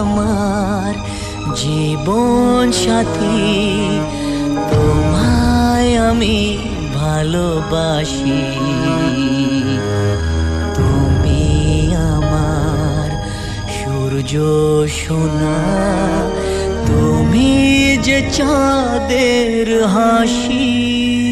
আমার জীবন সাথী, তোমায় আমি ভালোবাসি। তুমি আমার সূর্য সোনা, তুমি যে চাঁদের হাসি।